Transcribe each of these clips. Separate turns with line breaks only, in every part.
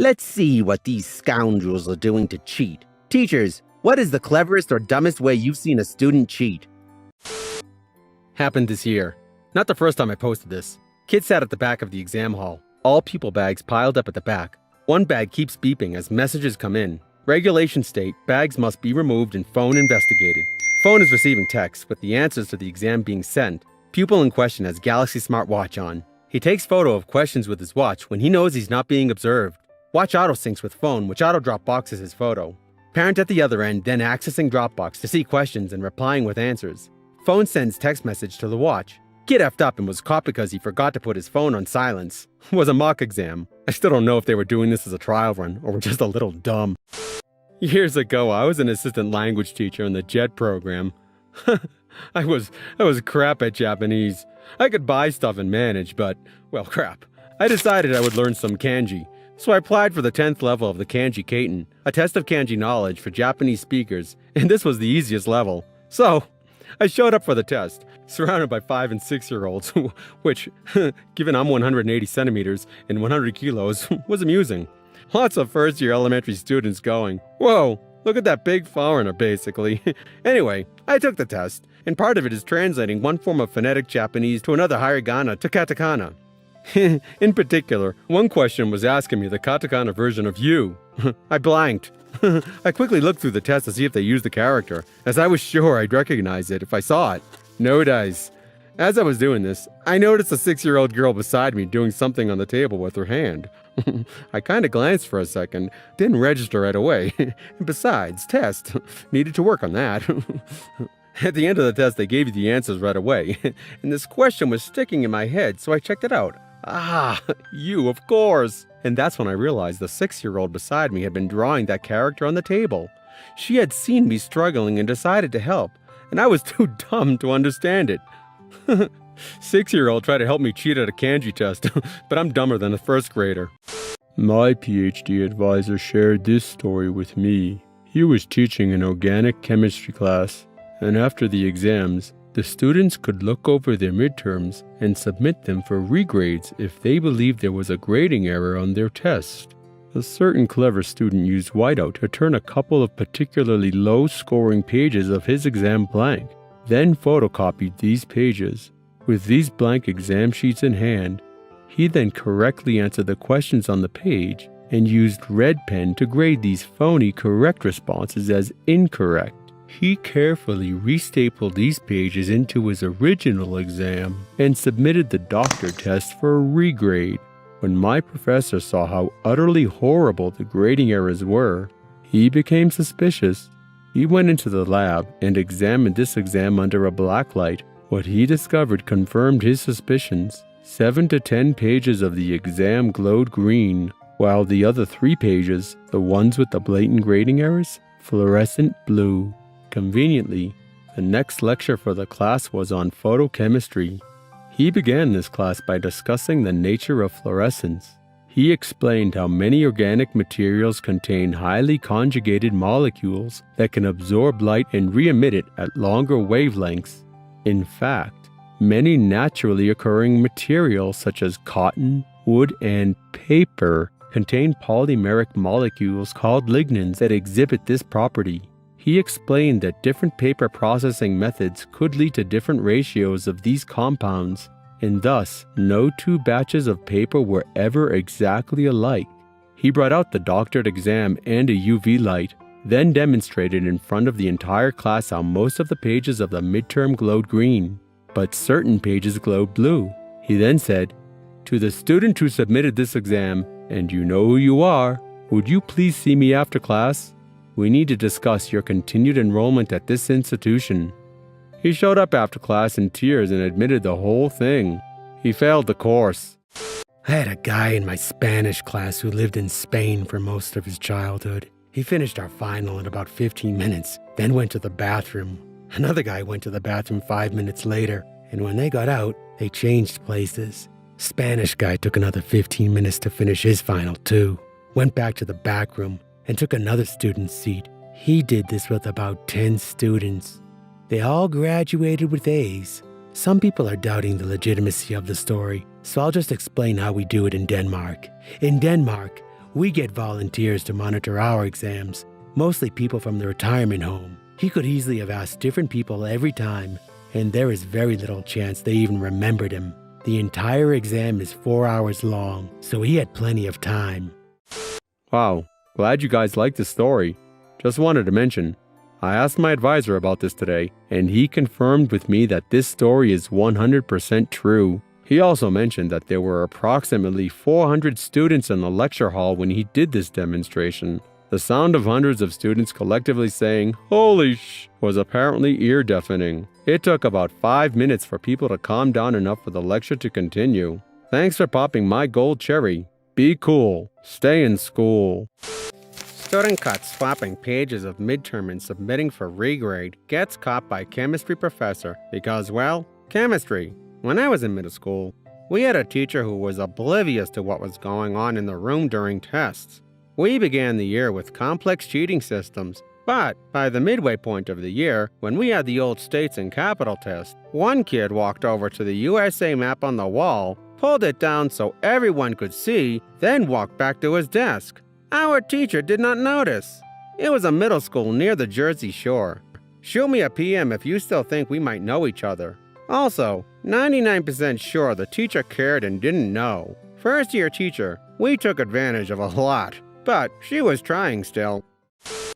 Let's see what these scoundrels are doing to cheat. Teachers, what is the cleverest or dumbest way you've seen a student cheat?
Happened this year. Not the first time I posted this. Kids sat at the back of the exam hall. All pupil bags piled up at the back. One bag keeps beeping as messages come in. Regulations state bags must be removed and phone investigated. Phone is receiving text with the answers to the exam being sent. Pupil in question has Galaxy smartwatch on. He takes photo of questions with his watch when he knows he's not being observed. Watch auto syncs with phone, which auto Dropboxes his photo. Parent at the other end then accessing Dropbox to see questions and replying with answers. Phone sends text message to the watch. Kid effed up and was caught because he forgot to put his phone on silence. Was a mock exam. I still don't know if they were doing this as a trial run or were just a little dumb. Years ago, I was an assistant language teacher in the JET program. I was crap at Japanese. I could buy stuff and manage, but, well, crap. I decided I would learn some kanji. So I applied for the 10th level of the Kanji Kaiten, a test of kanji knowledge for Japanese speakers, and this was the easiest level. So, I showed up for the test, surrounded by 5 and 6-year-olds, which, given I'm 180 centimeters and 100 kilos, was amusing. Lots of first-year elementary students going, "Whoa, look at that big foreigner," basically. Anyway, I took the test, and part of it is translating one form of phonetic Japanese to another hiragana to katakana. In particular, one question was asking me the katakana version of you. I blanked. I quickly looked through the test to see if they used the character, as I was sure I'd recognize it if I saw it. No dice. As I was doing this, I noticed a 6-year-old girl beside me doing something on the table with her hand. I kind of glanced for a second, didn't register right away. Besides, test. Needed to work on that. At the end of the test, they gave you the answers right away, and this question was sticking in my head, so I checked it out. Ah, you, of course. And that's when I realized the 6-year-old beside me had been drawing that character on the table. She had seen me struggling and decided to help, and I was too dumb to understand it. 6-year-old tried to help me cheat at a kanji test, but I'm dumber than a first grader.
My PhD advisor shared this story with me. He was teaching an organic chemistry class, and after the exams, the students could look over their midterms and submit them for regrades if they believed there was a grading error on their test. A certain clever student used whiteout to turn a couple of particularly low-scoring pages of his exam blank, then photocopied these pages. With these blank exam sheets in hand, he then correctly answered the questions on the page and used red pen to grade these phony correct responses as incorrect. He carefully restapled these pages into his original exam and submitted the doctor test for a regrade. When my professor saw how utterly horrible the grading errors were, he became suspicious. He went into the lab and examined this exam under a black light. What he discovered confirmed his suspicions. 7 to 10 pages of the exam glowed green, while the other 3 pages, the ones with the blatant grading errors, fluorescent blue. Conveniently, the next lecture for the class was on photochemistry. He began this class by discussing the nature of fluorescence. He explained how many organic materials contain highly conjugated molecules that can absorb light and re-emit it at longer wavelengths. In fact, many naturally occurring materials such as cotton, wood, and paper contain polymeric molecules called lignins that exhibit this property. He explained that different paper processing methods could lead to different ratios of these compounds, and thus no 2 batches of paper were ever exactly alike. He brought out the doctored exam and a UV light, then demonstrated in front of the entire class how most of the pages of the midterm glowed green, but certain pages glowed blue. He then said, "To the student who submitted this exam, and you know who you are, would you please see me after class? We need to discuss your continued enrollment at this institution." He showed up after class in tears and admitted the whole thing. He failed the course.
I had a guy in my Spanish class who lived in Spain for most of his childhood. He finished our final in about 15 minutes, then went to the bathroom. Another guy went to the bathroom 5 minutes later, and when they got out, they changed places. Spanish guy took another 15 minutes to finish his final too. Went back to the back room and took another student's seat. He did this with about 10 students. They all graduated with A's. Some people are doubting the legitimacy of the story, so I'll just explain how we do it in Denmark. In Denmark, We get volunteers to monitor our exams, mostly people from the retirement home. He could easily have asked different people every time, and there is very little chance they even remembered him. The entire exam is 4 hours long, so he had plenty of time.
Wow, glad you guys liked the story. Just wanted to mention, I asked my advisor about this today, and he confirmed with me that this story is 100% true. He also mentioned that there were approximately 400 students in the lecture hall when he did this demonstration. The sound of hundreds of students collectively saying, "Holy sh!" was apparently ear-deafening. It took about 5 minutes for people to calm down enough for the lecture to continue. Thanks for popping my gold cherry. Be cool. Stay in school.
Student caught swapping pages of midterm and submitting for regrade gets caught by chemistry professor because, well, chemistry. When I was in middle school, we had a teacher who was oblivious to what was going on in the room during tests. We began the year with complex cheating systems, but by the midway point of the year, when we had the old states and capital test, one kid walked over to the USA map on the wall, pulled it down so everyone could see, then walked back to his desk. Our teacher did not notice. It was a middle school near the Jersey Shore. Shoot me a PM if you still think we might know each other. Also, 99% sure the teacher cared and didn't know. First year teacher, we took advantage of a lot, but she was trying still.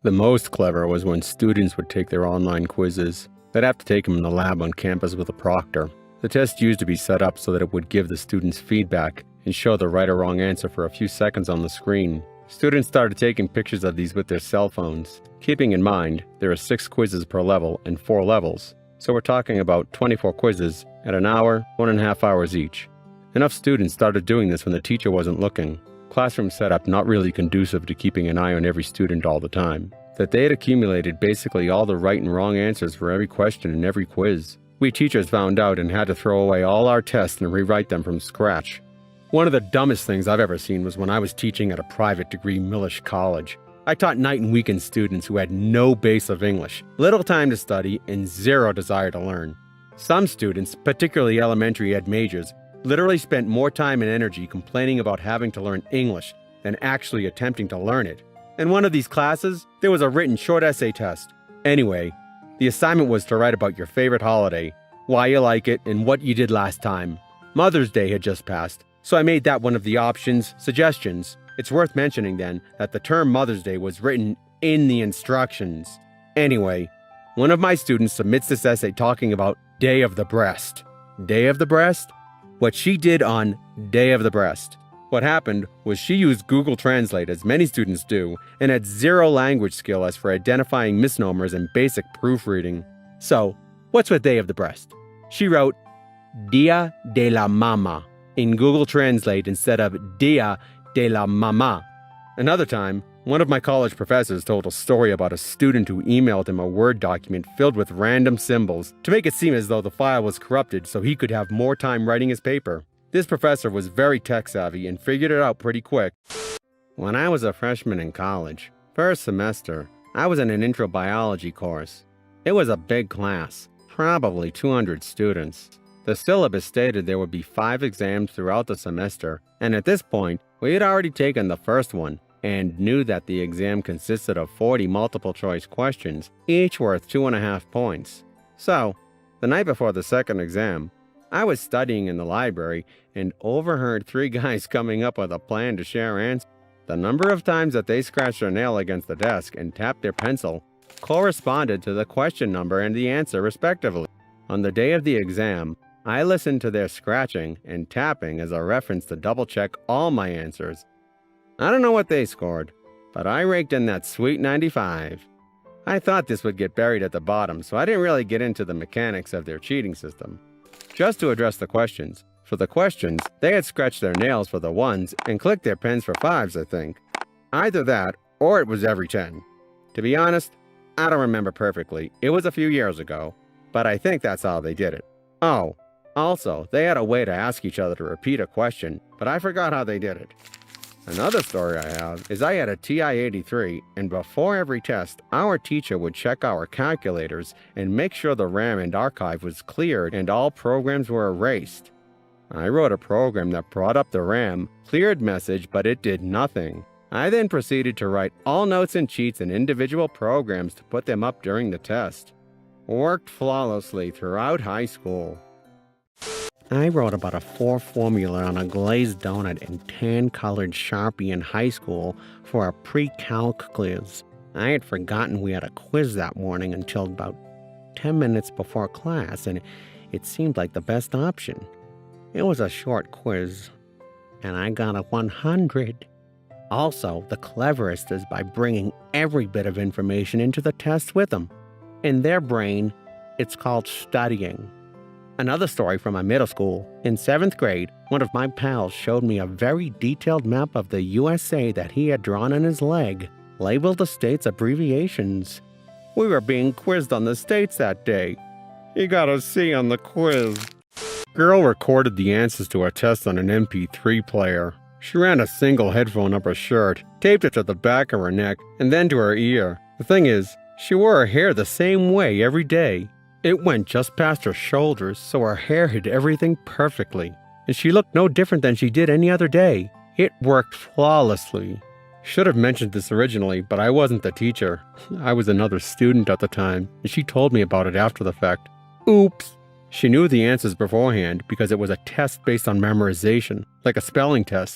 The most clever was when students would take their online quizzes. They'd have to take them in the lab on campus with a proctor. The test used to be set up so that it would give the students feedback and show the right or wrong answer for a few seconds on the screen. Students started taking pictures of these with their cell phones. Keeping in mind, there are 6 quizzes per level and 4 levels. So we're talking about 24 quizzes at an hour, 1.5 hours each. Enough students started doing this when the teacher wasn't looking. Classroom setup not really conducive to keeping an eye on every student all the time. That they had accumulated basically all the right and wrong answers for every question in every quiz. We teachers found out and had to throw away all our tests and rewrite them from scratch. One of the dumbest things I've ever seen was when I was teaching at a private degree Millish college. I taught night and weekend students who had no base of English, little time to study, and zero desire to learn. Some students, particularly elementary ed majors, literally spent more time and energy complaining about having to learn English than actually attempting to learn it. In one of these classes, there was a written short essay test. Anyway, the assignment was to write about your favorite holiday, why you like it, and what you did last time. Mother's Day had just passed, so I made that one of the options, suggestions. It's worth mentioning then that the term Mother's Day was written in the instructions. Anyway, one of my students submits this essay talking about Day of the Breast. Day of the Breast? What she did on Day of the Breast. What happened was she used Google Translate, as many students do, and had zero language skill as for identifying misnomers and basic proofreading. So, what's with Day of the Breast? She wrote Dia de la Mama in Google Translate instead of Dia de la Mama. Another time, one of my college professors told a story about a student who emailed him a Word document filled with random symbols to make it seem as though the file was corrupted so he could have more time writing his paper. This professor was very tech-savvy and figured it out pretty quick. When I was a freshman in college, first semester, I was in an intro biology course. It was a big class, probably 200 students. The syllabus stated there would be 5 exams throughout the semester, and at this point, we had already taken the first one and knew that the exam consisted of 40 multiple-choice questions, each worth 2.5 points. So, the night before the second exam, I was studying in the library and overheard 3 guys coming up with a plan to share answers. The number of times that they scratched their nail against the desk and tapped their pencil corresponded to the question number and the answer, respectively. On the day of the exam, I listened to their scratching and tapping as a reference to double-check all my answers. I don't know what they scored, but I raked in that sweet 95. I thought this would get buried at the bottom, so I didn't really get into the mechanics of their cheating system. Just to address the questions. For the questions, they had scratched their nails for the 1s and clicked their pens for 5s, I think. Either that, or it was every 10. To be honest, I don't remember perfectly. It was a few years ago, but I think that's how they did it. Oh, also, they had a way to ask each other to repeat a question, but I forgot how they did it. Another story I have is I had a TI-83, and before every test, our teacher would check our calculators and make sure the RAM and archive was cleared and all programs were erased. I wrote a program that brought up the RAM, cleared message, but it did nothing.
I then proceeded to write all notes and cheats in individual programs to put them up during the test. Worked flawlessly throughout high school.
I wrote about a 4 formula on a glazed donut in tan-colored Sharpie in high school for a pre-calc quiz. I had forgotten we had a quiz that morning until about 10 minutes before class, and it seemed like the best option. It was a short quiz, and I got a 100. Also, the cleverest is by bringing every bit of information into the test with them. In their brain, it's called studying. Another story from my middle school. In 7th grade, one of my pals showed me a very detailed map of the USA that he had drawn on his leg, labeled the states' abbreviations. We were being quizzed on the states that day. He got a C on the quiz.
Girl recorded the answers to a test on an MP3 player. She ran a single headphone up her shirt, taped it to the back of her neck, and then to her ear. The thing is, she wore her hair the same way every day. It went just past her shoulders, so her hair hid everything perfectly, and she looked no different than she did any other day. It worked flawlessly. Should have mentioned this originally, but I wasn't the teacher. I was another student at the time, and she told me about it after the fact. Oops! She knew the answers beforehand because it was a test based on memorization, like a spelling test.